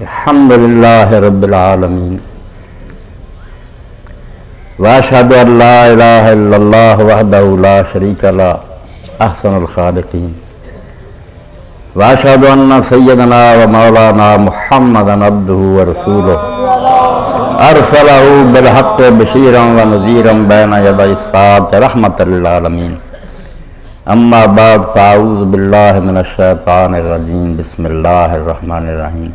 الحمد للہ رب العالمین واشہد ان لا الہ الا اللہ وحدہ لا شریک لہ احسن الخالقین واشہد ان سیدنا و مولانا محمدا عبدہ ورسولہ ارسلہ بالحق بشیرا و نذیرا بین یدی الساعۃ رحمۃ للعالمین اما بعد فاعوذ باللہ من الشیطان الرجیم بسم اللہ الرحمن الرحیم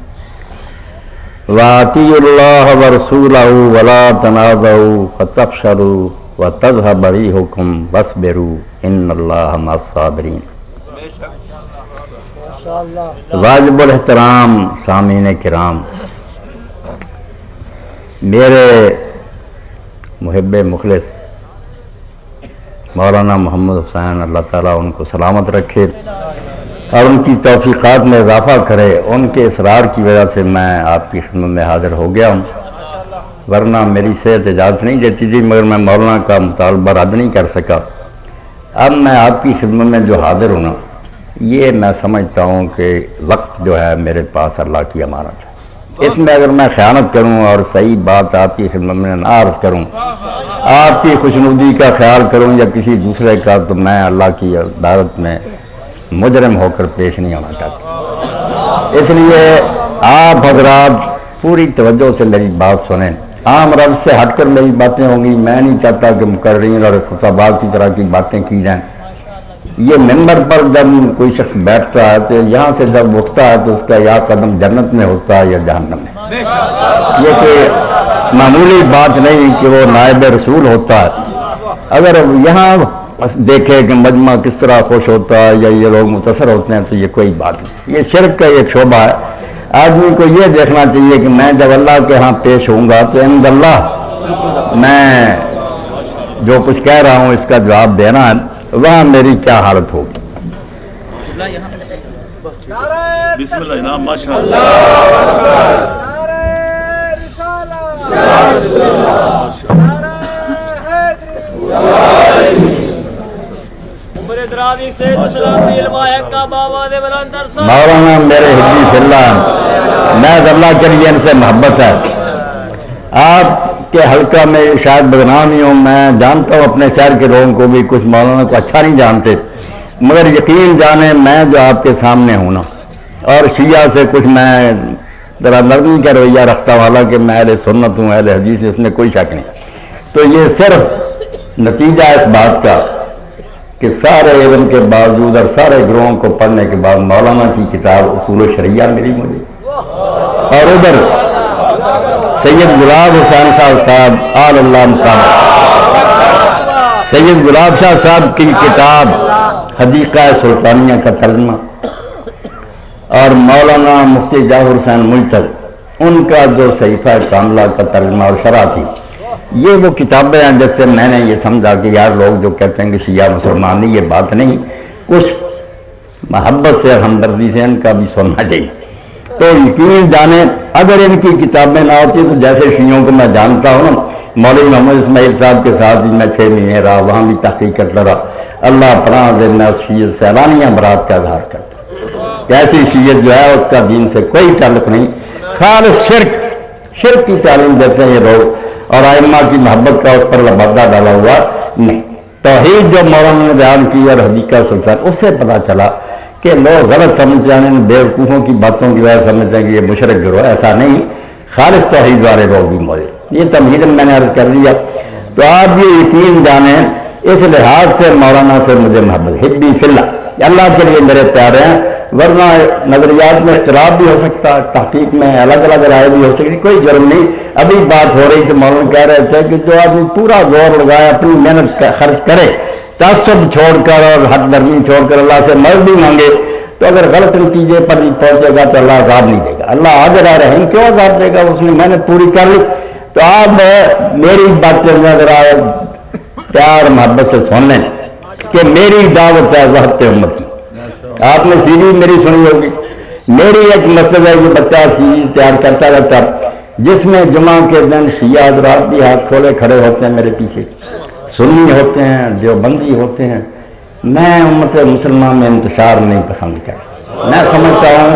وَأَطِيعُوا اللَّهَ وَرَسُولَهُ وَلَا تَنَازَعُوا فَتَفْشَلُوا وَتَذْهَبَ رِيحُكُمْ وَاصْبِرُوا إِنَّ اللَّهَ مَعَ الصَّابِرِينَ۔ واجب الاحترام سامعین کرام، میرے محب مخلص مولانا محمد حسین، اللہ تعالیٰ ان کو سلامت رکھے اور ان کی توفیقات میں اضافہ کرے۔ ان کے اصرار کی وجہ سے میں آپ کی خدمت میں حاضر ہو گیا ہوں، ورنہ میری صحت اجازت نہیں دیتی تھی، مگر میں مولانا کا مطالبہ رد نہیں کر سکا۔ اب میں آپ کی خدمت میں جو حاضر ہوں نا، یہ میں سمجھتا ہوں کہ وقت جو ہے میرے پاس اللہ کی امانت ہے۔ اس میں اگر میں خیانت کروں اور صحیح بات آپ کی خدمت میں نہ عرض کروں، آپ کی خوشنودی کا خیال کروں یا کسی دوسرے کا، تو میں اللہ کی عدالت میں مجرم ہو کر پیش نہیں آنا چاہتا۔ اس لیے آپ حضرات پوری توجہ سے میری بات سنیں، عام رب سے ہٹ کر میری باتیں ہوں گی۔ میں نہیں چاہتا کہ مقررین اور خطباء کی طرح کی باتیں کی جائیں۔ یہ ممبر پر جب کوئی شخص بیٹھتا ہے تو یہاں سے جب اٹھتا ہے تو اس کا یا قدم جنت میں ہوتا ہے یا جہنم میں۔ یہ کوئی معمولی بات نہیں کہ وہ نائب رسول ہوتا ہے۔ اگر یہاں دیکھے کہ مجمع کس طرح خوش ہوتا ہے یا یہ لوگ متاثر ہوتے ہیں تو یہ کوئی بات نہیں، یہ شرک کا ایک شعبہ ہے۔ آدمی کو یہ دیکھنا چاہیے کہ میں جب اللہ کے ہاں پیش ہوں گا تو عند اللہ میں جو کچھ کہہ رہا ہوں اس کا جواب دینا ہے، وہاں میری کیا حالت ہوگی۔ بسم اللہ نام ماشاءاللہ۔ مولانا میرے حبی فی اللہ، میں اللہ کے لیے ان سے محبت ہے۔ آپ کے حلقہ میں شاید بدنام ہی ہوں، میں جانتا ہوں اپنے شہر کے لوگوں کو بھی، کچھ مولانا کو اچھا نہیں جانتے، مگر یقین جانیں میں جو آپ کے سامنے ہوں نا، اور شیعہ سے کچھ میں ذرا نرمی کا رویہ رکھتا ہوں، حالانکہ میں اہل سنت ہوں، اہل حدیث، اس میں کوئی شک نہیں۔ تو یہ صرف نتیجہ اس بات کا کہ سارے علم کے باوجود اور سارے گروہوں کو پڑھنے کے بعد مولانا کی کتاب اصول شریعہ ملی مجھے، اور ادھر سید گلاب حسین صاحب آل اللہ مقام، سید گلاب شاہ صاحب کی کتاب حدیقہ سلطانیہ کا ترجمہ، اور مولانا مفتی جعفر حسین ملتل ان کا جو صحیفہ کاملہ کا ترجمہ اور شرح تھی، یہ وہ کتابیں ہیں جس سے میں نے یہ سمجھا کہ یار لوگ جو کہتے ہیں کہ شیعہ مسلمان نہیں، یہ بات نہیں، کچھ محبت سے ہمدردی سے ان کا بھی سننا چاہیے۔ تو یقین جانیں اگر ان کی کتابیں نہ ہوتی تو جیسے شیعوں کو میں جانتا ہوں نا، مولوی محمد اسماعیل صاحب کے ساتھ بھی میں 6 مہینے رہا، وہاں بھی تحقیق کرتا رہا، اللہ پناہ دے میں اس شیعت سے اعلانیہ برات کا اظہار کرتا۔ ایسی شیعت جو ہے اس کا دین سے کوئی تعلق نہیں، خالص شرک کی تعلیم دیتے ہیں یہ لوگ، اور ائمہ کی محبت کا اس پر لبادہ ڈالا ہوا نہیں۔ توحید جو مولانا نے بیان کی اور حدیقہ سلطان، اس سے پتہ چلا کہ لوگ غلط سمجھ جانے، بیوقوفوں کی باتوں کی وجہ سمجھتے ہیں کہ یہ مشرک گروہ، ایسا نہیں، خالص توحید والے لوگ بھی موجود۔ یہ تمہید میں نے عرض کر دیا، تو آپ یہ یقین جانیں اس لحاظ سے مولانا سے مجھے محبت، حبی فی اللہ، اللہ کے لیے میرے پیارے ہیں، ورنہ نظریات میں اختلاف بھی ہو سکتا ہے، تحقیق میں الگ الگ رائے بھی ہو سکتی، کوئی جرم نہیں۔ ابھی بات ہو رہی تھی، مولانا کہہ رہے تھے کہ جو آدمی پورا زور لگائے، اپنی محنت خرچ کرے، تعصب چھوڑ کر اور حد درمی چھوڑ کر اللہ سے مدد بھی مانگے، تو اگر غلط نتیجے پر نہیں پہنچے گا تو اللہ عذاب نہیں دے گا۔ اللہ حاضر رحیم کیوں عذاب دے گا؟ اس نے محنت پوری کر لی۔ تو آپ میری باتیں ذرا پیار محبت سے سن لیں کہ میری دعوت ہے وحدت امت کی۔ آپ نے سیریز میری سنی ہوگی، میری ایک مسجد ہے، یہ بچہ سیریز تیار کرتا رہتا، جس میں جمعہ کے دن شیعہ حضرات بھی ہاتھ کھولے کھڑے ہوتے ہیں میرے پیچھے، سنی ہوتے ہیں، دیوبندی ہوتے ہیں۔ میں امت مسلمان میں انتشار نہیں پسند کرتا، میں سمجھتا ہوں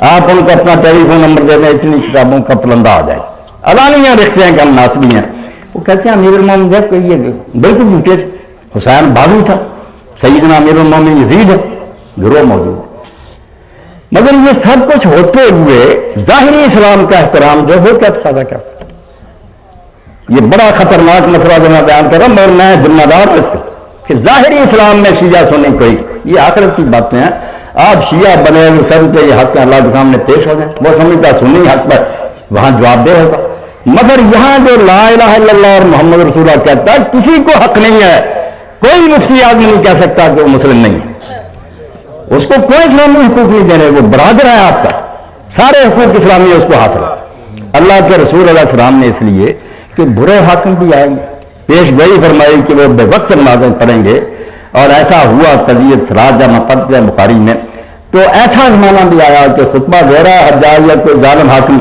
آپ ان کو اپنا ٹیلی فون نمبر دے دیں، اتنی کتابوں کا پلندہ آ جائے گا۔ علانیہ رکھتے ہیں کہ ہم ناسبی ہیں، وہ کہتے ہیں امیر المومنین دیکھ یہ بالکل جھوٹے تھے، حسین بازو تھا، سیدنا امیر المومنین یزید ہے، گروہ موجود ہے۔ مگر یہ سب کچھ ہوتے ہوئے ظاہری اسلام کا احترام جو ہو کیا تقاضا کرتا؟ یہ بڑا خطرناک مسئلہ جو میں بیان کر رہا ہوں، مگر میں ذمہ دار ہوں اس کا کہ ظاہری اسلام میں شیعہ سنی کوئی، یہ آخرت کی باتیں ہیں۔ آپ شیعہ بنے ہوئے سمجھتے یہ حق اللہ کے سامنے پیش ہو جائیں، وہ سمجھتا سنی حق پر وہاں جواب دہ ہوگا۔ مگر یہاں جو لا الہ الا اللہ اور محمد رسول اللہ کہتا ہے، کسی کو حق نہیں ہے، کوئی مفتی آدمی نہیں کہہ سکتا کہ وہ مسلم نہیں ہے، اس کو کوئی اسلامی حقوق نہیں دینے، وہ برادر ہے آپ کا، سارے حقوق اسلامی اس کو حاصل ہے۔ اللہ کے رسول علیہ السلام نے اس لیے کہ برے حاکم بھی آئیں گے، پیش گوئی فرمائی کہ وہ بے وقت نمازیں پڑھیں گے، اور ایسا ہوا قضیہ سراج جامع پڑھتے ہیں بخاری میں، تو ایسا زمانہ بھی آیا کہ خطبہ دے رہا ہے حجاج یا کوئی ظالم حاکم،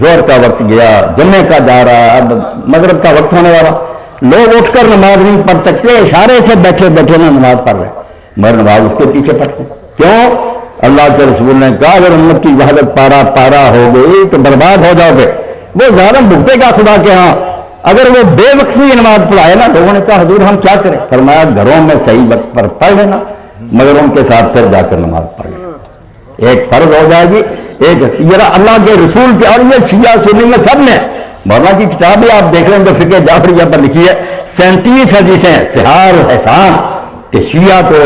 زور کا وقت گیا، جمعے کا جا رہا ہے، اب مغرب کا وقت ہونے والا، لوگ اٹھ کر نماز نہیں پڑھ سکتے، اشارے سے بیٹھے بیٹھے نہ نماز پڑھ رہے، مگر نماز اس کے پیچھے پڑھتے، کیوں؟ اللہ کے رسول نے کہا اگر امت کی وحدت پارا پارا ہو گئی تو برباد ہو جاؤ گے، وہ ظالم بھگتے گا خدا کے ہاں۔ اگر وہ بے وقتی نماز پڑھائے نا، لوگوں نے کہا حضور ہم کیا کریں؟ فرمایا گھروں میں صحیح وقت پر پڑھ لینا، مگر ان کے ساتھ پھر جا کر نماز پڑھ لینا، ایک فرض ہو جائے گی، ایک یہ اللہ کے رسول کے، اور یہ شیعہ سنی میں سب نے، مولانا کی کتاب ہے آپ دیکھ لیں جو فقہ جعفریہ پر لکھی ہے، 37 حدیثیں سحار و احسان کہ شیعہ کو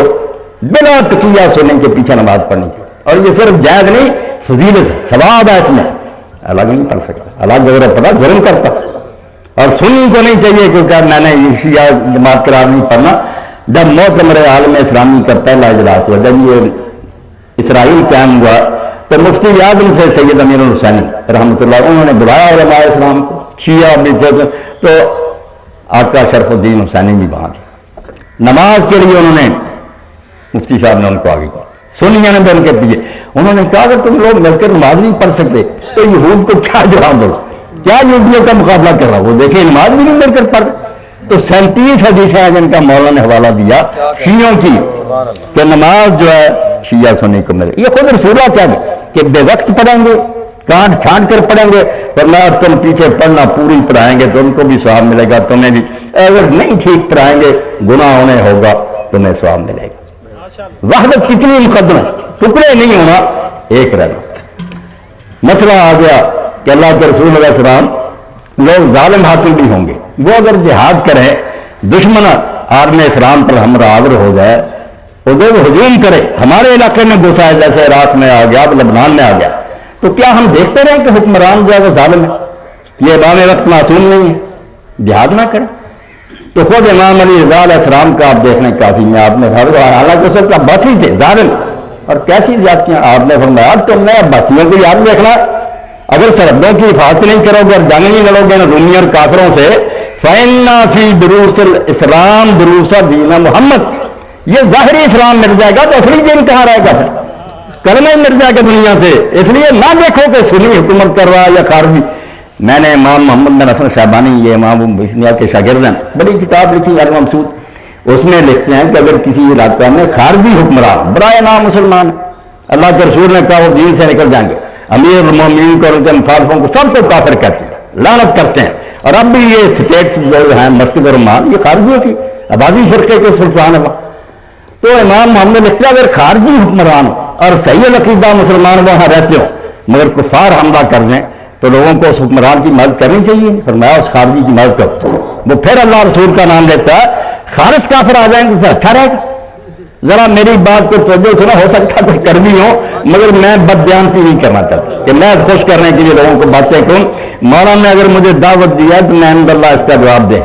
بلا تقیہ سننے کے پیچھے نماز پڑھنی چاہیے، اور یہ صرف جائز نہیں، فضیلت ہے، ثواب ہے اس میں، الگ نہیں پڑھ سکتا، الگ اگر پڑھا ظلم کرتا، اور سنی کو نہیں چاہیے کیونکہ میں نے یہ شیعہ جماعت قرار نہیں پڑھنا۔ جب معتمر عالم اسلامی کا پہلا اجلاس ہوا، جب یہ اسرائیل قائم ہوا، تو مفتی اعظم سے سید امیر الحسینی رحمۃ اللہ، انہوں نے بلایا علماء اسلام کو، شیعہ بھی تھے، تو آقا شرف الدین حسینی بھی وہاں تھے، نماز کے لیے انہوں نے مفتی صاحب نے ان کو آگے کیا، سنیوں نے بھی ان کے پیچھے، انہوں نے کہا کہ تم لوگ مل کر نماز نہیں پڑھ سکتے تو یہود کو کیا جواب دو، کیا یہودیوں کا مقابلہ کر رہا، وہ دیکھیں نماز بھی نہیں مل کر پڑھ۔ تو 37 حدیثیں ہیں جن کا مولانا نے حوالہ دیا شیعوں کی کہ نماز جو ہے شیعہ سنی کو ملے، یہ خود رسول اللہ کیا کہ بے وقت پڑھیں گے، کانٹ چھانٹ کر پڑھیں گے، ورنہ تم پیچھے پڑھنا پوری پڑھائیں گے تو ان کو بھی ثواب ملے گا، تمہیں بھی، اگر نہیں ٹھیک پڑھائیں گے گناہ ہونے ہوگا تمہیں ثواب ملے گا۔ وحدت کتنی مقدم ہے، ٹکڑے نہیں ہونا، ایک رہنا۔ مسئلہ آ گیا کہ اللہ کے رسول علیہ السلام، لوگ ظالم حاکم بھی ہوں گے، وہ اگر جہاد کریں، دشمن عالم اسلام پر ہمراہ آور ہو جائے، ادھر وہ ہجوم کرے، ہمارے علاقے میں گھسا ہے، جیسے عراق میں آ گیا، اب لبنان میں آ گیا، تو کیا ہم دیکھتے رہیں کہ حکمران جو ہے وہ ظالم ہے؟ یہ امام وقت معصوم نہیں ہے، جہاد نہ کریں؟ تو خود امام علی رضا علیہ السلام کا آپ دیکھ لیں، کافی میں آپ نے حالانکہ اس وقت عباسی تھے، ظالم، اور کیسی زیادتیاں آپ نے فرمایا، تم نے عباسیوں کو یاد دیکھنا، اگر سرحدوں کی حفاظت نہیں کرو گے اور جنگ نہیں لڑو گے رومی اور کافروں سے، فَإِنَّ فِي دُرُوسِ الْإِسْلَامِ دُرُوسَ دِينَ محمد، یہ ظاہری اسلام مل جائے گا تو اصلی دین کہاں رہے گا؟ کلمہ ہی مل جائے گا دنیا سے، اس لیے نہ دیکھو کہ سنی حکومت کر رہا ہے یا خارجی۔ میں نے امام محمد بن حسن شعبانی، یہ امام بسنیا کے شاگرد ہیں، بڑی کتاب لکھی المبسوط، اس میں لکھتے ہیں کہ اگر کسی علاقہ میں خارجی حکمران برائے نام مسلمان، اللہ کے رسول نے کہا وہ دین سے نکل جائیں گے، امیر المومنین کو، ان کے مخالفوں کو سب کو کافر کہتے ہیں، لعنت کرتے ہیں، اور اب بھی یہ سٹیٹس جو ہیں مسجد اور رحمان، یہ خارجیوں کی آبادی فرقے کے سلطان ہے۔ تو امام محمد لکھتے ہیں اگر خارجی حکمران اور صحیح العقیدہ مسلمان وہاں رہتے ہو مگر کفار حملہ کر دیں تو لوگوں کو اس حکمران کی مدد کرنی چاہیے، فرمایا اس خارجی کی مدد کرو، وہ پھر اللہ رسول کا نام لیتا ہے، خارج کافر آ جائیں گے پھر اچھا رہے گا۔ ذرا میری بات کو توجہ سنا، ہو سکتا ہے کچھ کر بھی ہو مگر میں بد بیانتی نہیں کرنا چاہتا کہ میں خوش کرنے کے لیے لوگوں کو باتیں کروں۔ مولانا نے اگر مجھے دعوت دیا تو میں الحمدللہ اس کا جواب دیں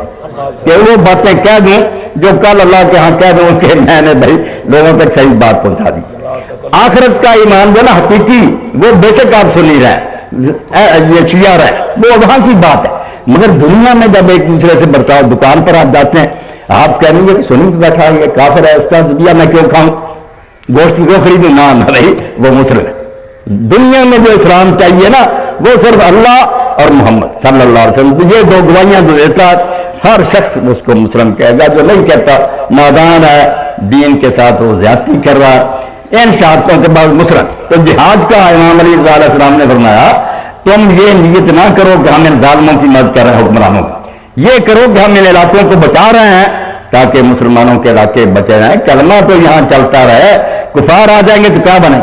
کہ وہ باتیں کہہ دوں جو کل اللہ کے ہاں کہہ دوں کہ میں نے بھائی لوگوں تک صحیح بات پہنچا دی۔ آخرت کا ایمان جو نا حقیقی، وہ بے شک آپ سنی رہے، یہ شیعہ رہے، وہ وہاں کی بات ہے، مگر دنیا میں جب ایک دوسرے سے برتاؤ، دکان پر آپ جاتے ہیں، آپ کہیں گے کہ سنی تو بیٹھا یہ کافر ہے، اس کا دنیا میں کیوں کھاؤں، گوشت کیوں خریدوں؟ نہ بھائی وہ مسلم ہے۔ دنیا میں جو اسلام چاہیے نا وہ صرف اللہ اور محمد صلی اللہ علیہ وسلم، یہ دو گواہیاں جو دیتا ہر شخص اس کو مسلم کہے گا، جو نہیں کہتا نادان ہے، دین کے ساتھ وہ زیادتی کر رہا ہے۔ ان شہادتوں کے بعد مسرت. تو جہاد کا امام علی رضا علیہ السلام نے فرمایا تم یہ نیت نہ کرو کہ ہم ان ظالموں کی مدد کر رہے ہیں حکمرانوں کی، یہ کرو کہ ہم ان علاقوں کو بچا رہے ہیں تاکہ مسلمانوں کے علاقے بچے رہیں. کلمہ تو یہاں چلتا رہے، کفار آ جائیں گے تو کیا بنے.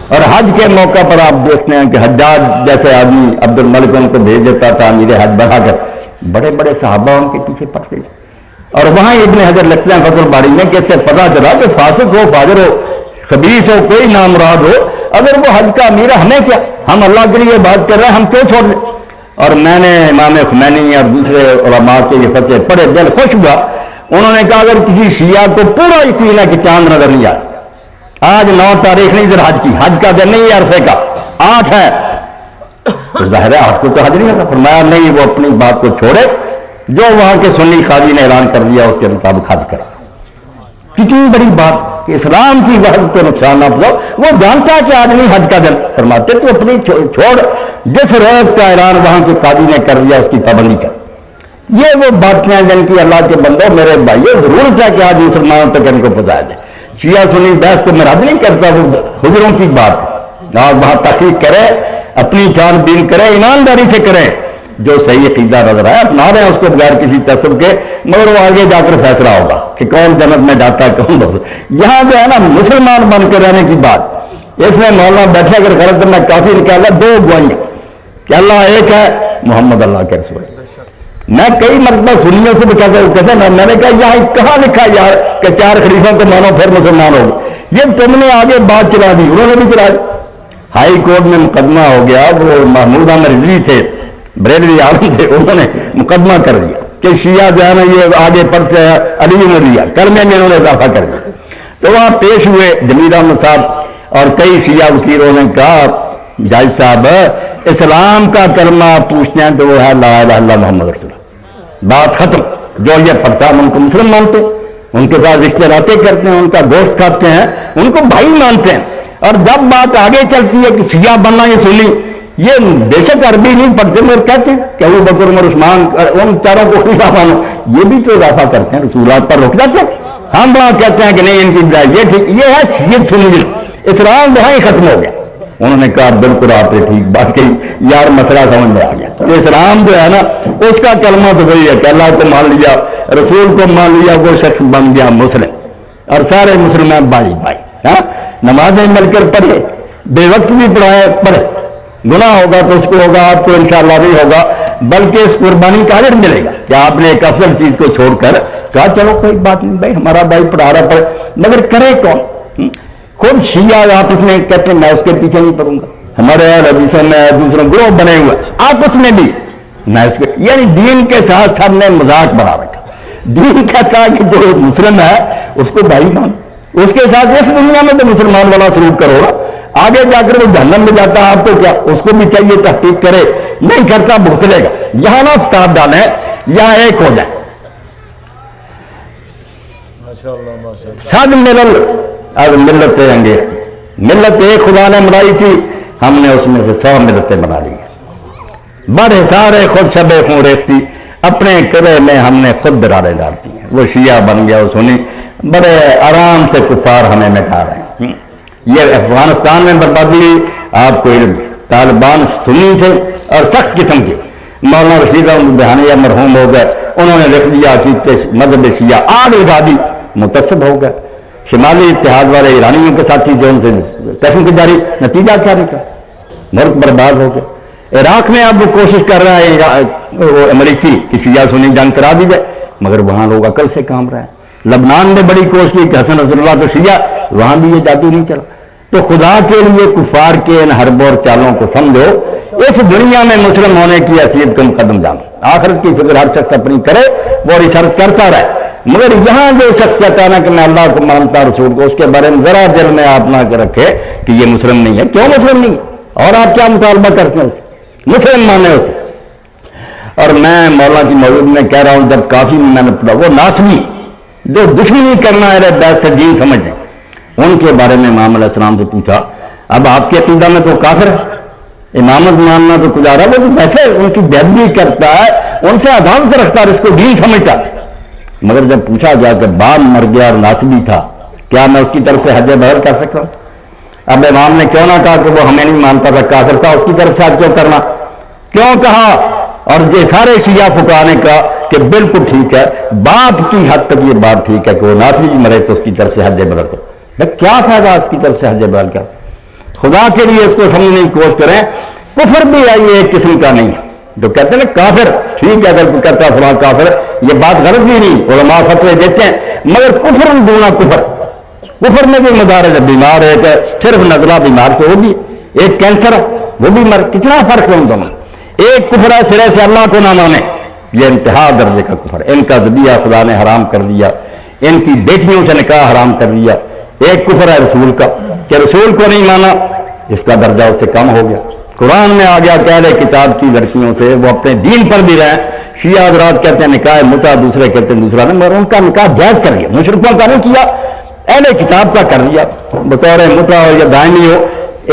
اور حج کے موقع پر آپ دیکھتے ہیں کہ حجاج جیسے آدمی عبد الملک ان کو بھیج دیتا تھا امیر حج بڑھا کر، بڑے بڑے صحابہ ان کے پیچھے پڑتے. اور وہاں ابن حجر لکھتے ہیں فتح الباری میں کہ اس سے پتہ چلا کہ فاسق ہو، فاجر ہو، خبیث ہو، کوئی نامراد ہو، اگر وہ حج کا امیر ہے ہمیں کیا، ہم اللہ کے لیے بات کر رہے ہیں، ہم کیوں چھوڑ دیں. اور میں نے امام خمینی اور دوسرے علماء کے یہ فتوے پڑھے، دل خوش ہوا. انہوں نے کہا اگر کسی شیعہ کو پورا یقین ہے کہ چاند نظر نہیں آئے، آج 9 تاریخ نہیں ذرا حج کی، حج کا دن نہیں ہے عرفے کا، 8 ہے، تو ظاہر ہے آپ کو تو حج نہیں ہوتا. فرمایا نہیں، وہ اپنی بات کو چھوڑے، جو وہاں کے سنی قاضی نے اعلان کر دیا اس کے مطابق حج کرا. کتنی بڑی بات کہ اسلام کی وحدت کو نقصان نہ پہنچاؤ. وہ جانتا ہے کہ آج نہیں حج کا دن، فرماتے تو اپنی چھوڑ، جس روز کا اعلان وہاں کے قاضی نے کر دیا اس کی پابندی کر. یہ وہ باتیں ہیں جن کی اللہ کے بندوں میرے بھائیو ضرورت ہے کہ آج مسلمانوں تک ان کو پہنچایا جائے. شیعہ سنی بحث کو میں رد نہیں کرتا، وہ حجروں کی بات ہے. آپ وہاں تحقیق کریں، اپنی چھان بین کریں، ایمانداری سے کریں، جو صحیح عقیدہ نظر آئے اپنا رہے ہیں اس کو بغیر کسی تعصب کے، مگر وہ آگے جا کر فیصلہ ہوگا کہ کون جنت میں جاتا ہے کون بس. یہاں جو ہے نا مسلمان بن کے رہنے کی بات، اس میں مولانا بیٹھے اگر غلط تو میں کافی نکالا 2 گواہیاں کہ اللہ ایک ہے، محمد اللہ کے رسول. میں کئی مرتبہ سنیوں سے بھی کہتے ہیں، میں نے کہا یہاں کہاں لکھا یار کہ 4 خلیفوں کو مانو پھر مسلمان ہو. یہ تم نے آگے بات چلا دی، انہوں نے بھی چلا دی. ہائی کورٹ میں مقدمہ ہو گیا، وہ محمود احمد رضوی تھے، بریلوی عالم تھے، انہوں نے مقدمہ کر دیا کہ شیعہ جو ہے نا یہ آگے پڑھتے ہیں علی مریا کلمے میں انہوں نے اضافہ کر دیا. تو وہاں پیش ہوئے جمیل احمد صاحب اور کئی شیعہ وکیلوں نے کہا جاج صاحب اسلام کا کلمہ پوچھتے ہیں تو وہ ہے لا الہ الا محمد رسول اللہ. بات ختم. جو یہ پڑھتا ہم ان کو مسلم مانتے ہیں، ان کے ساتھ رشتے ناطے کرتے ہیں، ان کا گوشت کھاتے ہیں، ان کو بھائی مانتے ہیں. اور جب بات آگے چلتی ہے کہ شیعہ بننا یہ سنی، یہ بے شک عربی نہیں پڑھتے مگر کہتے ہیں کہ ابو بکر عمر عثمان ان چاروں کو خلیفہ مانو، یہ بھی تو اضافہ کرتے ہیں، رسولات پر رک جاتے ہیں. ہم وہاں کہتے ہیں کہ نہیں ان کی بدائی یہ ٹھیک، یہ ہے شیعت سنی. اسلام وہاں ہی ختم ہو گیا. انہوں نے کہا بالکل آپ نے ٹھیک بات کہی یار، مسئلہ سمجھ میں آ گیا. تو اسلام جو ہے نا اس کا کلمہ تو وہی ہے کہ اللہ کو مان لیا، رسول کو مان لیا، وہ شخص بن گیا مسلم. اور سارے مسلمان بھائی بھائی. ہاں نمازیں مل کر پڑھے، بے وقت بھی پڑھے، گناہ ہوگا تو اس کو ہوگا، آپ کو انشاءاللہ نہیں ہوگا، بلکہ اس قربانی کا اجر ملے گا کہ آپ نے ایک افضل چیز کو چھوڑ کر کہا چلو کوئی بات نہیں بھائی، ہمارا بھائی پڑھا رہا پڑھے. مگر کرے کون؟ خود شیعہ آپس میں کہتے ہیں میں اس کے پیچھے نہیں پڑوں گا. ہمارے حدیثوں میں دوسرے گروہ بنے ہوئے آپس میں بھی میں اس کے، یعنی دین کے ساتھ سب نے مذاق بنا رکھا. دین کہتا ہے کہ جو مسلم ہے اس کو بھائی مان، اس کے ساتھ اس دنیا میں تو مسلمان والا سلوک کرو نا، آگے جا کر وہ جہنم میں جاتا ہے آپ کو کیا، اس کو بھی چاہیے تحقیق کرے، نہیں کرتا بھگتلے گا. یہاں نہ ساتھ ڈالیں، یہاں ایک ہو جائے. سب ملل اب ملت انگیز کی ملت ایک خدا نے بنائی تھی، ہم نے اس میں سے 100 ملتیں بنا لی ہیں. بڑے سارے خود شب خوں ریختی، اپنے کرے میں ہم نے خود درارے ڈال دی ہیں. وہ شیعہ بن گیا، وہ سنی، بڑے آرام سے کفار ہمیں مٹا رہے ہیں. یہ افغانستان میں بربادی آپ کو علم ہے. طالبان سنی تھے اور سخت قسم کے. مولانا رشید احمد بہانیہ مرحوم ہو گئے، انہوں نے لکھ دیا کہ مذہب شیعہ، آگ لگا دی، متصب ہو گئے. شمالی اتحاد والے ایرانیوں کے ساتھی جو ان سے قسم کی جاری، نتیجہ کیا نکلا؟ ملک برباد ہو گیا. عراق میں اب وہ کوشش کر رہا ہے وہ امریکی کہ شیعہ سنی جنگ کرا دی جائے، مگر وہاں لوگ عقل سے کام رہے ہیں. لبنان نے بڑی کوشش کی کہ حسن نصر اللہ تو شیعہ، وہاں بھی یہ جادو نہیں چلا. تو خدا کے لیے کفار کے ان حربوں اور چالوں کو سمجھو. اس دنیا میں مسلم ہونے کی حیثیت کا مقدم جانو. آخرت کی فکر ہر شخص اپنی کرے، وہ ریسرچ کرتا رہے. مگر یہاں جو شخص کہتا ہے نا کہ میں اللہ کو مانتا رسول کو، اس کے بارے میں ذرا دل میں آپ نہ رکھے کہ یہ مسلم نہیں ہے. کیوں مسلم نہیں ہے؟ اور آپ کیا مطالبہ کرتے ہیں اسے؟ مسلم مانے اسے. اور میں مولانا کی موجود میں کہہ رہا ہوں، جب کافی میں نے پڑھا، وہ ناسبی جو دشمنی کرنا ہے بیت سے دین سمجھتے ہیں، ان کے بارے میں امام علیہ السلام سے پوچھا اب آپ کے عقیدہ میں تو کافر ہے، امامت ماننا تو گزارا، وہ تو ویسے ان کی بیدبی کرتا ہے، ان سے عدالت رکھتا ہے، اس کو دین سمجھتا. مگر جب پوچھا گیا کہ باپ مر گیا اور ناسبی تھا کیا میں اس کی طرف سے حج بدل کر سکتا ہوں؟ اب امام نے کیوں نہ کہا کہ وہ ہمیں نہیں مانتا تھا کافر تھا، اس کی طرف سے حج کیوں کرنا، کیوں کہا؟ اور یہ سارے شیعہ فقہا نے کہا کہ بالکل ٹھیک ہے، باپ کی حد تک یہ بات ٹھیک ہے کہ وہ ناصری بھی مرے تو اس کی طرف سے حج بدل کرو۔ کیا فائدہ اس کی طرف سے حج بدل کر؟ خدا کے لیے اس کو سمجھنے کی کوشش کریں۔ کفر بھی ہے یہ ایک قسم کا نہیں ہے، جو کہتے ہیں نا کافر، ٹھیک ہے اگر کوئی کہتا ہے فلاں کافر، یہ بات غلط بھی نہیں، علماء فتوے دیتے ہیں، مگر کفر دونا کفر، کفر میں بھی مدارج، بیمار ہے کہ صرف نزلہ بیمار سے ہوگی، ایک کینسر ہے وہ بھی مر، کتنا فرق ہے ان دونوں۔ ایک کفر ہے سرے سے اللہ کو نہ مانے، یہ انتہا درجے کا کفر، ان کا ذبیحہ خدا نے حرام کر دیا، ان کی بیٹیوں سے نکاح حرام کر دیا۔ ایک کفر ہے رسول کا کہ رسول کو نہیں مانا، اس کا درجہ اس سے کم ہو گیا۔ قرآن میں آ گیا کہ اہل کتاب کی لڑکیوں سے وہ اپنے دین پر بھی رہیں، شیعہ حضرات کہتے ہیں نکاح متع، دوسرے کہتے ہیں دوسرا نہیں، مگر ان کا نکاح جائز کر دیا، مشرکوں کا نہیں کیا، اہل کتاب کا کر دیا، بطور متع ہو یا دائمی ہو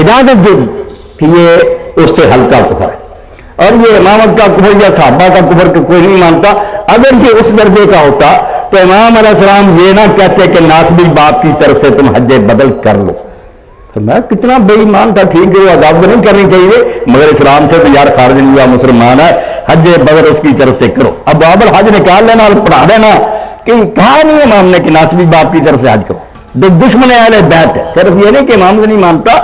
اجازت دے دی کہ یہ اس سے ہلکا کفر ہے۔ اور یہ امامت کا کفر یا صحابہ کا کفر کہ کوئی نہیں مانتا، اگر یہ اس درجے کا ہوتا تو امام علیہ السلام یہ نہ کہتے کہ ناسبی باپ کی طرف سے تم حج بدل کر لو، تو میں کتنا بے ایمان تھا، ٹھیک ہے وہ عذاب نہیں کرنی چاہیے، مگر اسلام سے تو یار خارج نہیں ہوا، مسلمان ہے، حج بدل اس کی طرف سے کرو۔ اب باب الحج نکال لینا اور پڑھا دینا کہ کہا نہیں امام نے کہ ناسبی باپ کی طرف سے حج کرو، دشمن اہل بیت ہے، صرف یہ نہیں کہ امام سے نہیں مانتا،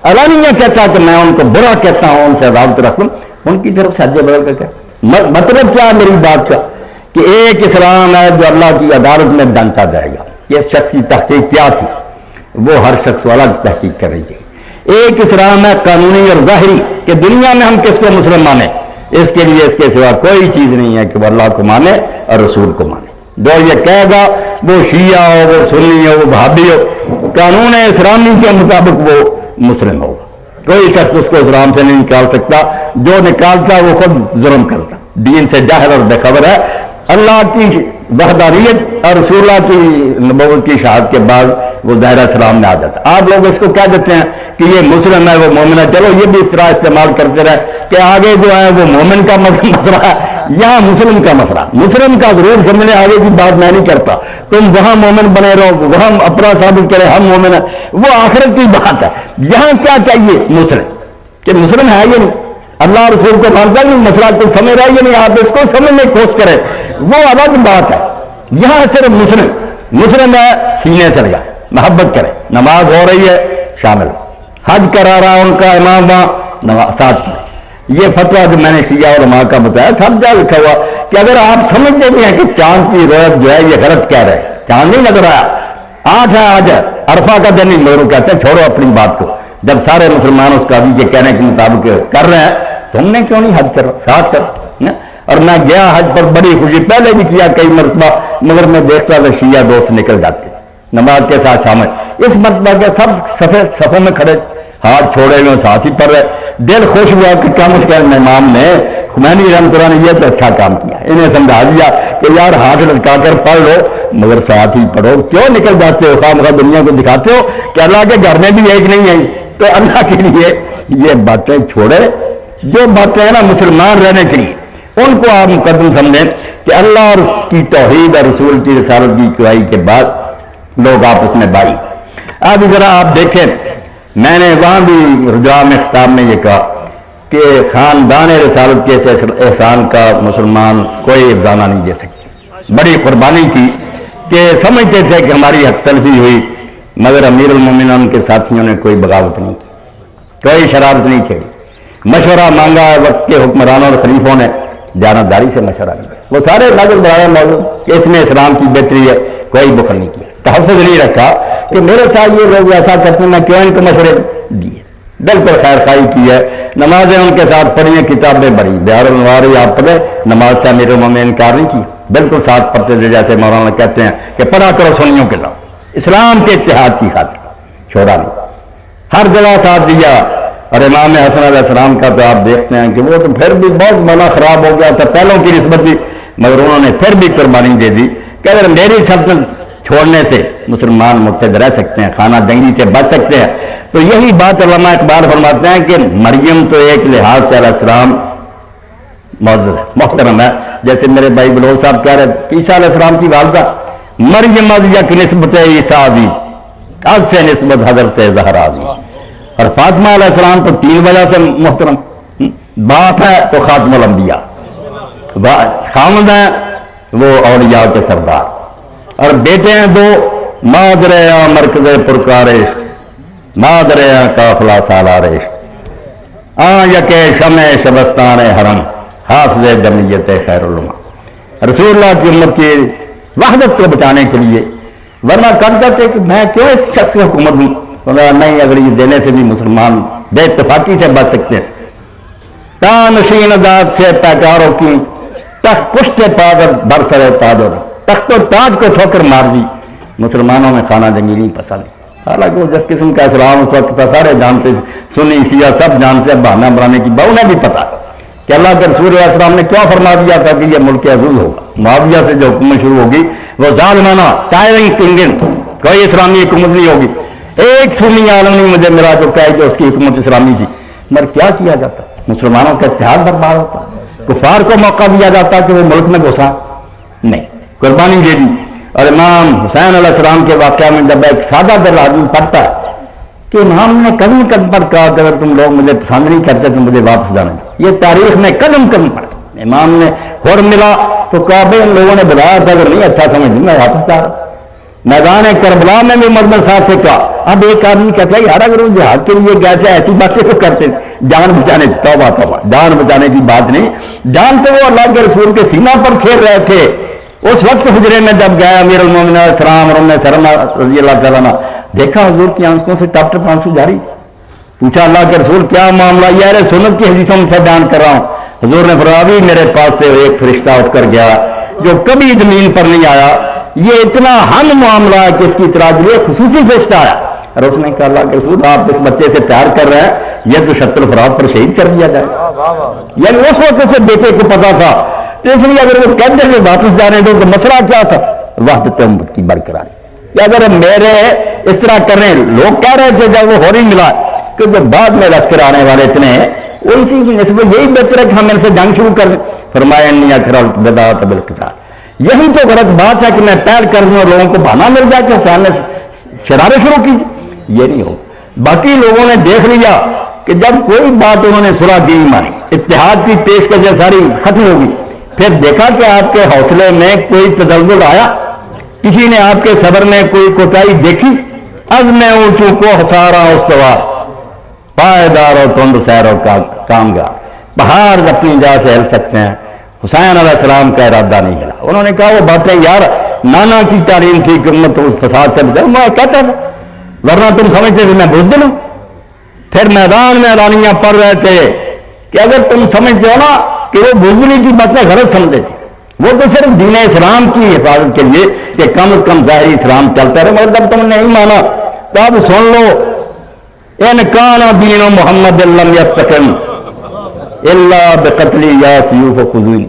علانیہ کہتا کہ میں ان کو برا کہتا ہوں، ان سے عداوت رکھوں، ان کی طرف سے حج بدل کا کیا مطلب؟ کیا میری بات کا کہ ایک اسلام ہے جو اللہ کی عدالت میں ڈانٹا جائے گا، یہ شخص کی تحقیق کیا تھی وہ ہر شخص والا تحقیق کرنی چاہیے۔ ایک اسلام ہے قانونی اور ظاہری کہ دنیا میں ہم کس کو مسلم مانیں، اس کے لیے اس کے سوا کوئی چیز نہیں ہے کہ وہ اللہ کو مانے اور رسول کو مانے۔ جو یہ کہے گا وہ شیعہ ہو، وہ سنی ہو، وہ بھابی ہو، قانون اسلامی کے مطابق وہ مسلم ہوگا، کوئی شخص اس کو اسلام سے نہیں نکال سکتا، جو نکالتا وہ خود ظلم کرتا، دین سے جاہل اور بے خبر ہے۔ اللہ کی وحدانیت اور رسول اللہ کی نبوت کی شہادت کے بعد وہ دائرہ اسلام میں آ جاتا ہے۔ آپ لوگ اس کو کہہ دیتے ہیں کہ یہ مسلم ہے وہ مومن ہے، چلو یہ بھی اس طرح استعمال کرتے رہے کہ آگے جو ہے وہ مومن کا مسئلہ ہے، یہاں مسلم کا مسئلہ، مسلم کا ضرور سمجھنے، آگے کی بات میں نہیں کرتا، تم وہاں مومن بنے رہو، وہاں اپنا ثابت کرے ہم مومن ہیں، وہ آخرت کی بات ہے۔ یہاں کیا چاہیے مسلم کہ مسلم ہے یہ نہیں، اللہ رسول کو مانتا نہیں، مسئلہ کوئی سمجھ رہا ہے یہ نہیں، آپ اس کو سمجھنے کی کوشش کریں، وہ الگ بات ہے۔ یہاں صرف مسلم ہے، سینے سے لگائے، محبت کرے، نماز ہو رہی ہے شامل ہو، حج کرا رہا ان کا امام وہاں ساتھ پڑھے۔ یہ فتویٰ جو میں نے شیعہ علماء کا بتایا سب جا لکھا ہوا کہ اگر آپ سمجھتے بھی ہیں کہ چاند کی رویت جو ہے یہ غلط کہہ رہے ہیں، چاند نہیں نظر آیا، 8 ہے آج عرفہ کا دن، مگر وہ کہتے ہیں چھوڑو اپنی بات کو، جب سارے مسلمان اس قاضی کے کہنے کے مطابق کر رہے ہیں تو ہم نے کیوں نہیں حج کرو، ساتھ کرو۔ اور میں گیا حج پر بڑی خوشی، پہلے بھی کیا کئی مرتبہ، مگر میں دیکھتا تھا شیعہ دوست نکل جاتے نماز کے ساتھ شامل، اس مرتبہ کے سب صفوں میں کھڑے، ہاتھ چھوڑے ہوئے ساتھ ہی پڑھ رہے، دل خوش ہوا کہ کم از کم امام نے خمینی رحمۃ اللہ نے یہ تو اچھا کام کیا، انہیں سمجھا دیا کہ یار ہاتھ لٹکا کر پڑھ لو مگر ساتھ ہی پڑھو، کیوں نکل جاتے ہو، خواہ مخواہ دنیا کو دکھاتے ہو کہ اللہ کے گھر میں بھی ایک نہیں ہے، تو اللہ کے لیے یہ باتیں چھوڑے، جو باتیں ہیں نا مسلمان رہنے کے لیے ان کو آپ مقدم سمجھیں کہ اللہ اور اس کی توحید اور رسول کی رسالت کی گواہی کے بعد لوگ آپس میں بائی۔ اب ذرا آپ دیکھیں، میں نے وہاں بھی رجوع میں خطاب میں یہ کہا کہ خاندان رسالت کے احسان کا مسلمان کوئی افسانہ نہیں دے سکتے، بڑی قربانی کی کہ سمجھتے تھے کہ ہماری حق تلفی ہوئی، مگر امیر المومنین کے ساتھیوں نے کوئی بغاوت نہیں کی، کوئی شرارت نہیں چھیڑی، مشورہ مانگا وقت کے حکمرانوں اور خلیفوں نے، جانبداری سے مشورہ کیا، وہ سارے نظر بڑھایا موضوع کہ اس میں اسلام کی بہتری ہے، کوئی بخل نہیں کیا، تحفظ نہیں رکھا کہ میرے ساتھ یہ لوگ ایسا کرتے ہیں میں کیوں ان کو مشورے دیے، بالکل خیر خواہی کی ہے، نمازیں ان کے ساتھ پڑھی ہیں، کتابیں پڑھی، بہار الانوار آپ پڑھے، نماز سے امیر المومنین انکار نہیں کی، بالکل ساتھ پڑھتے تھے، جیسے مولانا کہتے ہیں کہ پڑھا کرو سنیوں کے ساتھ، اسلام کے اتحاد کی خاطر چھوڑا نہیں، ہر جگہ ساتھ دیا۔ اور امام حسن علیہ السلام کا تو آپ دیکھتے ہیں کہ وہ تو پھر بھی بہت مانا خراب ہو گیا تھا پہلوں کی نسبت بھی، مگر انہوں نے پھر بھی قربانی دے دی کہ اگر میری سلطنت چھوڑنے سے مسلمان متحد رہ سکتے ہیں، خانہ جنگی سے بچ سکتے ہیں، تو یہی بات علامہ اقبال فرماتے ہیں کہ مریم تو ایک لحاظ سے علیہ السلام معزز ہے، محترم ہے، جیسے میرے بھائی بلوچ صاحب کہہ رہے عیسیٰ علیہ السلام کی والدہ مریم یک نسبت عیسیٰ بھی آج سے نسبت حضرت زہرا دی. اور فاطمہ علیہ السلام تو 3 وجہ سے محترم. باپ ہے تو خاتم الانبیاء، خامد ہیں وہ اولیاء کے سردار، اور بیٹے ہیں 2 مادر مرکز پرکار عشق، مادر قافلہ سالار عشق، یکے شمع شبستان حرم، حافظ جمعیت خیر الامہ. رسول اللہ کی امت کی وحدت کو بچانے کے لیے، ورنہ کر جاتے کہ میں کیوں اس شخص کو حکومت دوں. نہیں، اگر یہ دینے سے بھی مسلمان بے اتفاقی سے بچ سکتے ہیں. تانشین ذات سے پیکاروں کی تخت پشت پادر برسر تاج، تخت و تاج کو ٹھوکر مار دی. مسلمانوں میں خانہ جنگی نہیں پسند. حالانکہ وہ جس قسم کا اسلام اس وقت تھا سارے جانتے، سنی شیعہ سب جانتے ہیں. بہانہ بنانے کی انہیں بھی پتا کہ اللہ کے رسول علیہ السلام نے کیا فرما دیا تھا کہ یہ ملک عزوز ہوگا. معاویہ سے جو حکومت شروع ہوگی وہ ظالمانہ ٹائرنگ کنگن، کوئی اسلامی حکومت نہیں ہوگی. ایک سنی عالم نہیں مجھے میرا جو کہے کہ اس کی حکومت اسلامی تھی. مگر کیا کیا جاتا؟ مسلمانوں کا اتحاد برباد ہوتا. کفار کو موقع دیا جاتا کہ وہ ملک میں گھسا نہیں، قربانی دے دی. اور امام حسین علیہ السلام کے واقعہ میں جب ایک سادہ دل آدمی پڑھتا ہے کہ امام نے قدم قدم پر کہا کہ اگر تم لوگ مجھے پسند نہیں کرتے تو مجھے واپس جانا. یہ تاریخ میں قدم قدم پر امام نے حر ملا تو کہا بھائی ان لوگوں نے بلایا تھا، اگر نہیں اچھا سمجھ میں واپس جا رہا. میدان کربلا میں بھی مرمر صاحب سے کہا. اب ایک آدمی کہتا ہے یار اگر وہ جہاد کے لیے گیا تھا ایسی باتیں تو کرتے جان بچانے کی. توبہ توبہ، جان بچانے کی بات نہیں. جان تو وہ اللہ کے رسول کے سینہ پر کھیل رہے تھے. اس وقت حجرے میں جب گیا امیر المومنین علیہ السلام اور ام سلمہ رضی اللہ تعالیٰ عنہ، دیکھا حضور کی آنکھوں سے ٹپ ٹپ آنسو جاری. پوچھا اللہ کے رسول کیا معاملہ؟ یار سنت کی حدیثوں سے بیان کر رہا ہوں. حضور نے فرمایا میرے پاس سے ایک فرشتہ اٹھ کر گیا جو کبھی زمین پر نہیں آیا. یہ اتنا ہم معاملہ ہے کہ اس کی اطلاع کے لیے خصوصی فرشتہ آیا. اور اس نے کہا اللہ کے رسول آپ اس بچے سے پیار کر رہے ہیں، یہ تو شط الفرات پر شہید کر دیا جائے. یعنی اس وقت سے بیٹے کو پتا تھا. تو اس لیے اگر وہ کہتے ہیں واپس جانے دو تو مسئلہ کیا تھا؟ وحدت امت کی برقراری. کہ اگر میرے اس طرح کر رہے ہیں، لوگ کہہ رہے تھے جب وہ ہو نہیں ملا کہ جب بعد میں لشکر آنے والے اتنے ہیں وہ اسی کی نسبت یہی بہتر ہے کہ ہم ان سے جنگ شروع کر دیں. فرمایا انی اکرہت بدعۃ بالقتال. یہی تو غلط بات ہے کہ میں پیر کر دوں اور لوگوں کو بہانہ مل جائے کہ حسین نے شرارے شروع کی. یہ نہیں ہو. باقی لوگوں نے دیکھ لیا کہ جب کوئی بات انہوں نے صلح کی نہیں مانی، اتحاد کی پیشکشیں ساری ختم ہوگی. پھر دیکھا کہ آپ کے حوصلے میں کوئی تزلزل آیا، کسی نے آپ کے صبر میں کوئی کوتاہی دیکھی. از میں اونچوں کو ہسارا استوار، پائیدار اور تند سیر اور کامگار. پہاڑ اپنی جا سے ہل سکتے ہیں، حسین علیہ السلام کا ارادہ نہیں ہلا. انہوں نے کہا وہ باتیں یار نانا کی تعلیم تھی کہ امت اس فساد سے بچاؤ. میں کہتا تھا ورنہ تم سمجھتے تھے میں بزدل ہوں. پھر میدان میں اعلانیہ پڑھ رہے تھے کہ اگر تم سمجھتے ہو نا کہ وہ بزدلی کی باتیں غلط سمجھتے تھے، وہ تو صرف دین اسلام کی حفاظت کے لیے کہ کم از کم ظاہری اسلام چلتا رہے. مگر جب تم نے نہیں مانا تو اب سن لو ان کان دین محمد لم یستقم الا بقتل یا سیوف خذونی.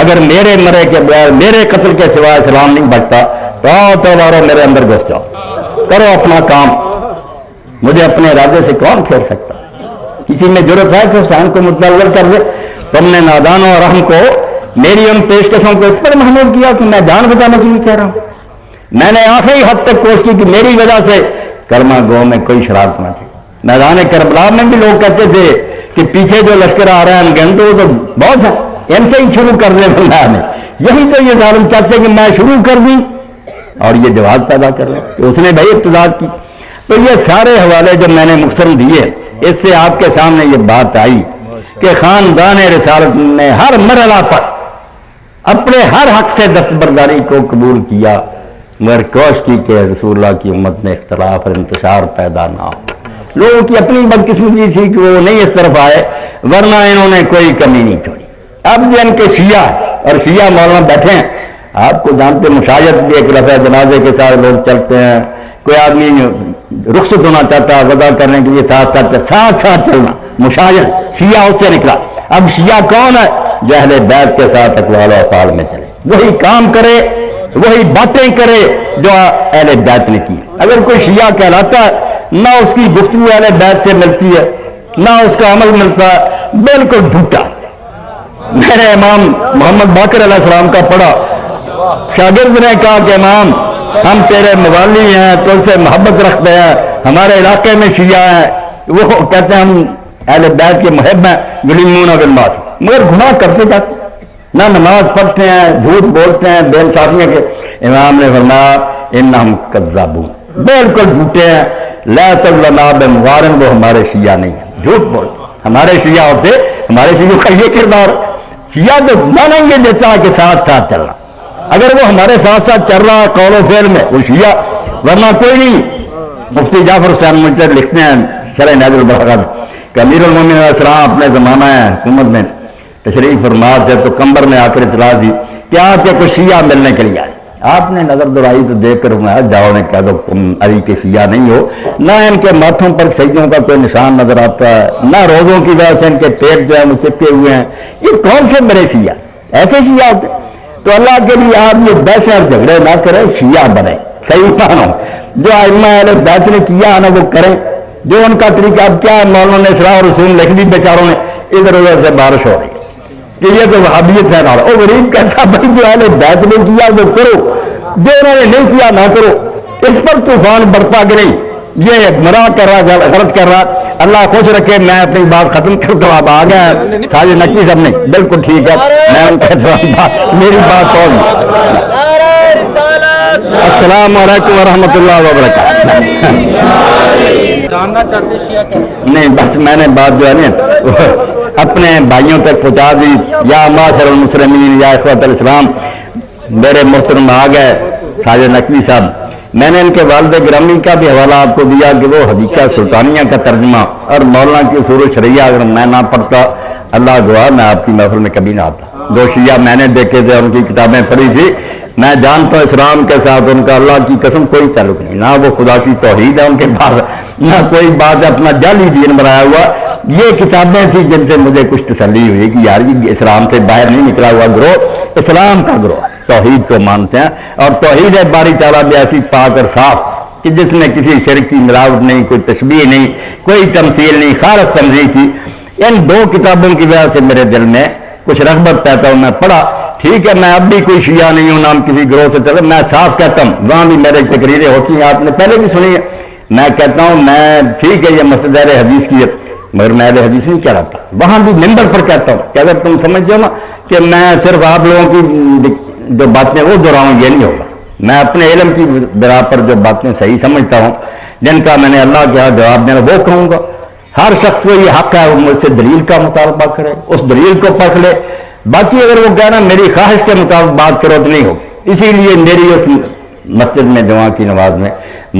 اگر میرے مرے کے بغیر میرے قتل کے سوا اسلام نہیں بچتا تو مارو میرے اندر گھس جاؤ، کرو اپنا کام. مجھے اپنے ارادے سے کون کھیل سکتا؟ کسی میں ضرورت ہے کہ حسین کو متزلزل کر دے؟ تم نے نادانوں اور رحم کو میری ان پیشکشوں کو اس پر محمول کیا کہ میں جان بچانے کے لیے کہہ رہا ہوں. میں نے آخری حد تک کوشش کی کہ میری وجہ سے کرما گو میں کوئی شرارت نہ تھی. میدان کربلا میں بھی لوگ کہتے تھے کہ پیچھے جو لشکر آ رہا ہے انگن تو وہ تو بہت ہے، ان سے ہی شروع کر دیں. اللہ نے یہی تو یہ ظالم چاہتے کہ میں شروع کر دوں اور یہ جواب پیدا کر لیں کہ اس نے بھائی ابتداد کی. تو یہ سارے حوالے جب میں نے مختصر دیے اس سے آپ کے سامنے یہ بات آئی کہ خاندان رسالت نے ہر مرحلہ پر اپنے ہر حق سے دستبرداری کو قبول کیا، مگر کوشش کی کہ رسول اللہ کی امت میں اختلاف اور انتشار پیدا نہ ہو. لوگوں کی اپنی بدقسمتی تھی کہ وہ نہیں اس طرف آئے، ورنہ انہوں نے کوئی کمی نہیں چھوڑی. اب جو ان کے شیعہ اور شیعہ مولانا بیٹھے ہیں، آپ کو جانتے مشایعت بھی ایک رفع جنازے کے ساتھ لوگ چلتے ہیں. کوئی آدمی رخصت ہونا چاہتا ہے وضع کرنے کے لیے ساتھ ساتھ چلنا، مشایعت شیعہ اس سے نکلا. اب شیعہ کون ہے؟ جو اہل بیت کے ساتھ اقوال و افعال میں چلے، وہی کام کرے، وہی باتیں کرے جو اہل بیت نے کی. اگر کوئی شیعہ کہلاتا ہے نہ اس کی گفتگو اہل بیت سے ملتی ہے نہ اس کا عمل ملتا ہے، بالکل جھوٹا. میں نے امام محمد باقر علیہ السلام کا پڑھا، شاگرد نے کہا کہ امام ہم تیرے موالی ہیں، تو ان سے محبت رکھتے ہیں، ہمارے علاقے میں شیعہ ہیں، وہ کہتے ہیں ہم اہل بیت کے محب ہیں، یلیمون بالمعاصی، مگر گناہ کرتے جاتے ہیں، نہ نماز پڑھتے ہیں، جھوٹ بولتے ہیں، بے انصافیاں کے۔ امام نے فرمایا انہم کذابون، بالکل جھوٹے ہیں، لیس لنا بمغارن، وہ ہمارے شیعہ نہیں ہیں، جھوٹ بولتے۔ ہمارے شیعہ ہوتے، ہمارے شیعہ کا یہ کردار، شیعہ تو مانیں گے جس طرح کے ساتھ ساتھ چلنا، اگر وہ ہمارے ساتھ ساتھ چل رہا قول و فعل میں وہ شیعہ، ورنہ کوئی نہیں۔ مفتی جعفر حسین منچر لکھتے ہیں شرح نہج البلاغہ میں کہ امیر المومنین علیہ السلام اپنے زمانہ حکومت میں تشریف فرما تھے تو کمبر نے آ کر اطلاع دی کہ آپ کے کچھ شیعہ ملنے کے لیے آئے۔ آپ نے نظر دوڑائی تو دیکھ کر فرمایا جاؤ نے کہہ دو تم علی کے شیعہ نہیں ہو، نہ ان کے ماتھوں پر سجدوں کا کوئی نشان نظر آتا ہے، نہ روزوں کی وجہ سے ان کے پیٹ جو ہے وہ چپکے ہوئے ہیں، یہ کون سے میرے شیعہ، ایسے شیعہ ہوتے؟ تو اللہ کے لیے آپ یہ بحثیں اور جھگڑے نہ کریں، شیعہ بنیں، صحیح مانو جو ائمہ اہل بیت نے کیا نا وہ کریں، جو ان کا طریقہ۔ اب کیا مولانا نے اسراء اور رسوم لکھ دی بیچاروں نے، ادھر ادھر سے بارش ہو رہی کہ یہ تو وہابیت ہے، اور غریب کہتا بھائی جو اہل بیت نے کیا وہ کرو، جو انہوں نے نہیں کیا نہ کرو، اس پر طوفان برپا کہ نہیں، یہ گمراہ کر رہا، غلط کر رہا۔ اللہ خوش رکھے، میں اپنی بات ختم کرتا ہوں، اب آ گیا ساجد نقوی صاحب نہیں، بالکل ٹھیک ہے، میں ان کا جواب، میری بات اور السلام علیکم ورحمۃ اللہ وبرکاتہ۔ جاننا چاہتے شیعہ کیسے؟ نہیں بس میں نے بات جو ہے نا اپنے بھائیوں تک پہنچا دی، یا معاشر المسلمین یا اخوۃ الاسلام، میرے محترم آ گئے ساجد نقوی صاحب، میں نے ان کے والد گرامی کا بھی حوالہ آپ کو دیا کہ وہ حدیقہ سلطانیہ کا ترجمہ اور مولانا کی اصول شرعیہ اگر میں نہ پڑھتا، اللہ گواہ میں آپ کی محفل میں کبھی نہ آتا۔ دو شیعہ میں نے دیکھے تھے، ان کی کتابیں پڑھی تھی، میں جانتا ہوں اسلام کے ساتھ ان کا اللہ کی قسم کوئی تعلق نہیں، نہ وہ خدا کی توحید ہے ان کے پاس، نہ کوئی بات ہے اپنا جعلی دین بنایا ہوا۔ یہ کتابیں تھیں جن سے مجھے کچھ تسلی ہوئی کہ یار یہ اسلام سے باہر نہیں نکلا ہوا گروہ، اسلام کا گروہ توحید کو مانتے ہیں، اور توحید ہے باری تعالیٰ بھی ایسی پاک اور صاف کہ جس میں کسی شرک کی ملاوٹ نہیں، کوئی تشبیہ نہیں، کوئی تمثیل نہیں، خالص تنزیہ کی۔ ان دو کتابوں کی وجہ سے میرے دل میں کچھ رغبت پیدا ہو، میں پڑھا، ٹھیک ہے میں اب بھی کوئی شیعہ نہیں ہوں، نام کسی گروہ سے چلے، میں صاف کہتا ہوں، وہاں بھی میرے تقریریں ہوتی ہیں، آپ نے پہلے بھی سنی ہے، میں کہتا ہوں میں ٹھیک ہے یہ مسجد اہل حدیث کی ہے، مگر میں اہل حدیث نہیں کہہ رہا تھا، وہاں بھی منبر پر کہتا ہوں کہ اگر تم سمجھتے ہو نا کہ میں صرف آپ لوگوں کی جو باتیں وہ دہراؤں، یہ نہیں ہوگا، میں اپنے علم کی بنا پر جو باتیں صحیح سمجھتا ہوں، جن کا میں نے اللہ کے جواب دینا وہ کہوں گا۔ ہر شخص کو یہ حق ہے وہ مجھ سے دلیل کا مطالبہ کرے، اس دلیل کو پڑھ لے، باقی اگر وہ کہنا میری خواہش کے مطابق بات کرو تو نہیں ہوگی۔ اسی لیے میری اس مسجد میں جمعہ کی نماز میں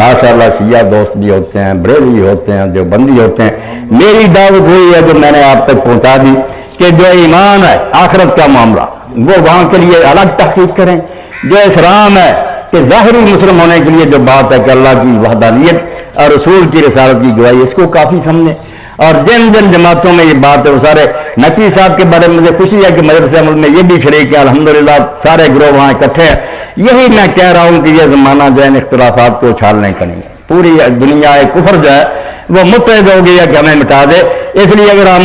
ماشاءاللہ شیعہ دوست بھی ہوتے ہیں، بریلوی ہوتے ہیں، دیوبندی ہوتے ہیں، میری دعوت ہوئی ہے جو میں نے آپ تک پہنچا دی کہ جو ایمان ہے آخرت کا معاملہ وہ وہاں کے لیے الگ تحقیق کریں، جو اسلام ہے کہ ظاہری مسلم ہونے کے لیے جو بات ہے کہ اللہ کی وحدانیت اور رسول کی رسالت کی گواہی، اس کو کافی سمجھیں۔ اور جن جن جماعتوں میں یہ بات ہے وہ سارے، نقوی صاحب کے بارے میں مجھے خوشی ہے کہ مدرسہ عمل میں یہ بھی شریک ہے الحمدللہ، سارے گروہ وہاں اکٹھے ہیں۔ یہی میں کہہ رہا ہوں کہ یہ زمانہ جو ہے اختلافات کو اچھالنے کا نہیں ہے، پوری دنیا کفر جو ہے وہ متحد ہو گئی ہے کہ ہمیں مٹا دے، اس لیے اگر ہم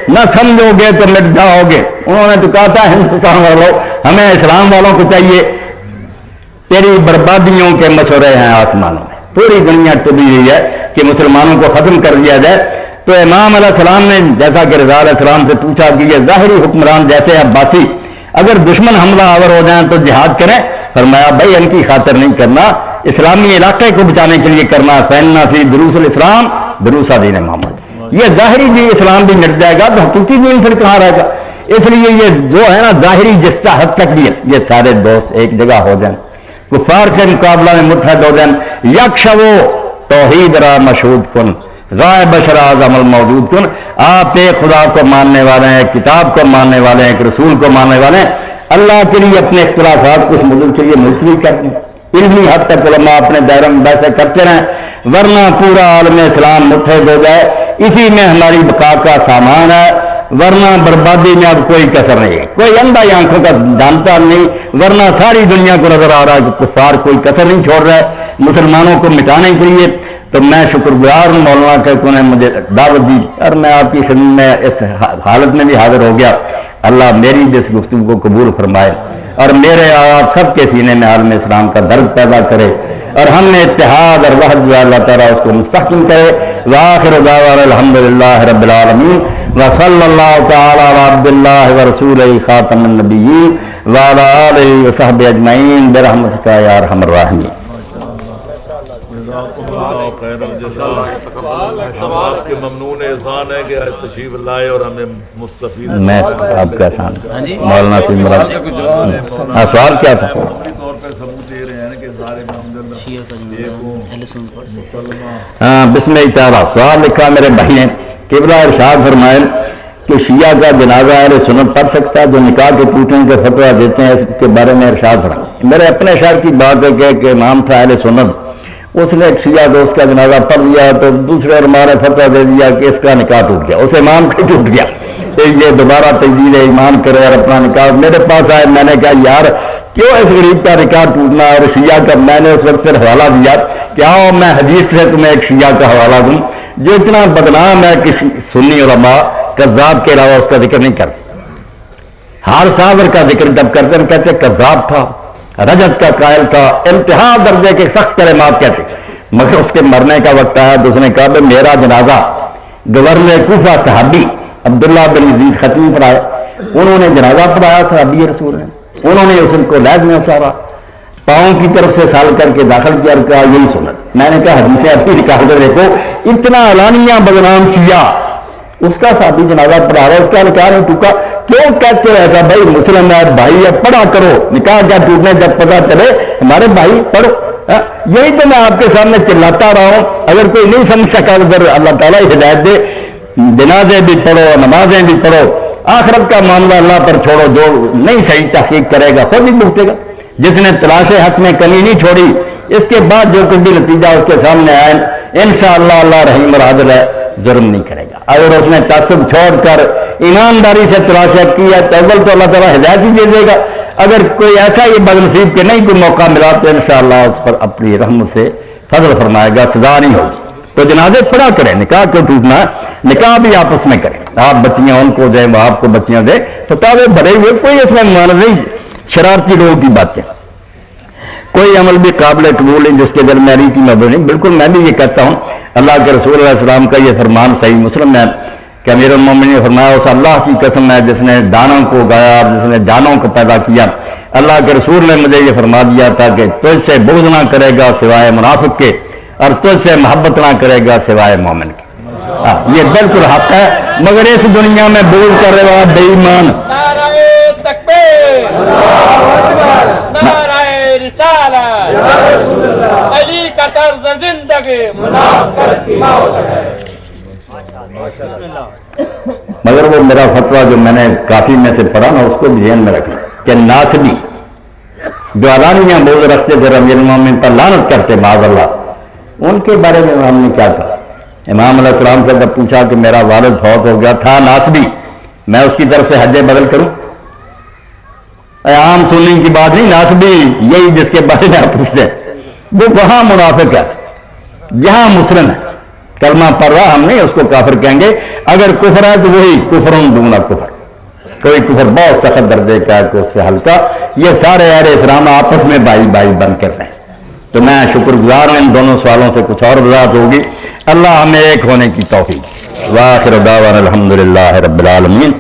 نہ سمجھو گے تو مٹ جاؤ گے۔ انہوں نے تو کہا تھا ہندوستان والوں ہمیں اسلام والوں کو چاہیے، تیری بربادیوں کے مشورے ہیں آسمانوں میں، پوری دنیا ٹوٹی ہوئی ہے کہ مسلمانوں کو ختم کر دیا جائے۔ تو امام علیہ السلام نے جیسا کہ رضا علیہ السلام سے پوچھا کہ یہ ظاہری حکمران جیسے عباسی اگر دشمن حملہ آور ہو جائیں تو جہاد کریں، فرمایا بھائی ان کی خاطر نہیں کرنا، اسلامی علاقے کو بچانے کے لیے کرنا، فیننا فی دروس الاسلام دروس دین محمد۔ یہ ظاہری بھی اسلام بھی مٹ جائے گا تو حقیقی دین پھر کہاں رہے گا؟ اس لیے یہ جو ہے نا ظاہری جس حد تک بھی ہے، یہ سارے دوست ایک جگہ ہو جائیں، کفار سے مقابلہ میں متحد ہو جائیں، یکشو توحید را مشہود کن رائے بشرا عمل موجود کن، آپ ایک خدا کو ماننے والے ہیں، ایک کتاب کو ماننے والے ہیں، ایک رسول کو ماننے والے ہیں، اللہ کے لیے اپنے اختلافات کو اس مدد کے لیے ملتوی کر دیں، علمی حد تک علماء اپنے دائرے میں بحثیں کرتے رہیں، ورنہ پورا عالم اسلام متحد ہو جائے، اسی میں ہماری بقا کا سامان ہے، ورنہ بربادی میں اب کوئی کسر نہیں ہے، کوئی اندھا آنکھوں کا جانتا نہیں، ورنہ ساری دنیا کو نظر آ رہا ہے کہ کفار کوئی کسر نہیں چھوڑ رہا ہے مسلمانوں کو مٹانے کے لیے۔ تو میں شکر گزار ہوں مولانا کہ انہوں نے مجھے دعوت دی اور میں آپ کی خدمت میں اس حالت میں بھی حاضر ہو گیا۔ اللہ میری بھی اس گفتگو کو قبول فرمائے۔ اور میرے آپ سب کے سینے میں عالم اسلام کا درد پیدا کرے اور ہم نے اتحاد اور وحدت جو اللہ تعالیٰ اس کو مستحکم کرے. وآخر دعوانا الحمدللہ رب العالمین وصلی اللہ تعالی علی عبد اللہ ورسولہ خاتم النبیین وعلی آلہ وصحبہ اجمعین برحمتک یا ارحم الراحمین. خیر الجزاء. ہم آپ کے ممنون احسان ہے کہ تشریف لائے اور ہمیں مستفید. میں آپ کا احسان مولانا سے مراد. سوال کیا تھا؟ عملی طور پر ثبوت دے رہے ہیں کہ سارے ہاں بسم اللہ تعالیٰ. سوال لکھا میرے بھائی نے قبلہ ارشاد فرمائے کہ شیعہ کا جنازہ اہل سنت پڑھ سکتا ہے جو نکاح کے ٹوٹنے کے فتویٰ دیتے ہیں, اس کے بارے میں ارشاد فرمائے. میرے اپنے شہر کی بات ہے کہ امام تھا اہل سنت, اس نے ایک شیعہ دوست کا جنازہ پڑھ لیا تو دوسرے علماء نے فتویٰ دے دیا کہ اس کا نکاح ٹوٹ گیا, اس امام کا ٹوٹ گیا, یہ دوبارہ تجدید ایمان کرے اور اپنا نکاح. میرے پاس آئے, میں نے کہا یار کیوں اس غریب کا نکاح ٹوٹنا اور شیعہ کا. میں نے اس وقت پھر حوالہ دیا کہ آؤ میں حدیث سے تمہیں ایک شیعہ کا حوالہ دوں جو اتنا بدنام ہے کہ سنی علماء کذاب کے علاوہ اس کا ذکر نہیں کرتے. ہار صابر کا ذکر جب کرتے ہیں کہتے کذاب تھا, رجت کا قائل تھا, انتہا درجے کے سخت کلمات کہتے. مگر اس کے مرنے کا وقت آیا تو اس نے کہا کہ میرا جنازہ گورنر کوفہ صحابی عبداللہ بن یزید خطیب پر آئے, انہوں نے جنازہ پڑھایا صحابی رسول نے, انہوں نے اس کو لہد میں اتارا, پاؤں کی طرف سے سال کر کے داخل کیا اور کہا یہی سنت. میں نے کہا حدیث ابھی نکال کر دیکھو, اتنا اعلانیہ بدنام شیعہ اس کا صحابی جنازہ پڑھا رہا ہے, اس کا نکاح نہیں ٹوٹا. کیوں کہتے ہیں ایسا؟ بھائی مسلم ہے, بھائی ہے, پڑھا کرو. نکاح کیا ٹوٹنے جب پتہ چلے ہمارے بھائی پڑھو. یہی تو میں آپ کے سامنے چلاتا رہا ہوں. اگر کوئی نہیں سمجھ سکا تو اللہ تعالیٰ ہدایت دے. جنازے بھی پڑھو, نمازیں بھی پڑھو, آخرت کا معاملہ اللہ پر چھوڑو. جو نہیں صحیح تحقیق کرے گا خود ہی بھگتے گا. جس نے تلاش حق میں کمی نہیں چھوڑی, اس کے بعد جو کچھ بھی نتیجہ اس کے سامنے آئے انشاءاللہ اللہ رحیم اور عادل ہے, ظلم نہیں کرے گا. اگر اس نے تعصب چھوڑ کر ایمانداری سے تلاش کی ہے تو اول تو اللہ تعالیٰ ہدایت ہی دے دے گا. اگر کوئی ایسا ہی بدنصیب کہ نہیں کوئی موقع ملا تو انشاءاللہ اس پر اپنی رحم سے فضل فرمائے گا, سزا نہیں ہوگی. تو جنازے پڑھا کریں, نکاح کیوں ٹوٹنا, نکاح بھی آپس میں کریں. آپ بچیاں ان کو دیں, وہ آپ کو بچیاں دیں, تو تابے بھرے ہوئے, کوئی اس میں مانع نہیں. شرارتی لوگوں کی باتیں, کوئی عمل بھی قابل قبول نہیں جس کے دل میں علی کی محبت نہیں. بالکل میں بھی یہ کہتا ہوں, اللہ کے رسول علیہ السلام کا یہ فرمان صحیح مسلم ہے کہ امیر المومنین نے فرمایا اس اللہ کی قسم ہے جس نے دانوں کو گایا اور جس نے جانوں کو پیدا کیا. اللہ کے رسول نے مجھے یہ فرما دیا تھا کہ تجھ سے بغض نہ کرے گا سوائے منافق کے, اور تجھ سے محبت نہ کرے گا سوائے مومن کے. یہ بالکل حق ہے, مگر اس دنیا میں بغض کر رہے بے ایمان. علی کا طرز زندگی مگر وہ میرا فتویٰ جو میں نے کافی میں سے پڑھا نا, اس کو بھی ذہن میں رکھنا کہ ناصبی جو علانیہ بغض رکھتے تھے امیر المومنین پر لعنت کرتے معاذ اللہ, ان کے بارے میں ہم نے کیا کہا. امام علیہ السلام سے جب پوچھا کہ میرا والد فوت ہو گیا تھا ناصبی, میں اس کی طرف سے حج بدل کروں؟ عام سنی کی بات نہیں, ناصبی یہی جس کے بارے میں آپ پوچھتے ہیں, وہ وہاں منافق ہے, یہاں مسلم ہے, کلمہ پڑھ رہا, ہم نہیں اس کو کافر کہیں گے. اگر کفر ہے تو وہی کفرون دونہ کفر, کوئی کفر بہت سخت درجے کا ہے کہ اس سے ہلکا. یہ سارے اہل اسلام آپس میں بھائی بھائی بن کر رہے ہیں. تو میں شکر گزار ہوں, ان دونوں سوالوں سے کچھ اور وضاحت ہوگی. اللہ ہمیں ایک ہونے کی توفیق. وآخر دعوانا الحمدللہ رب العالمین.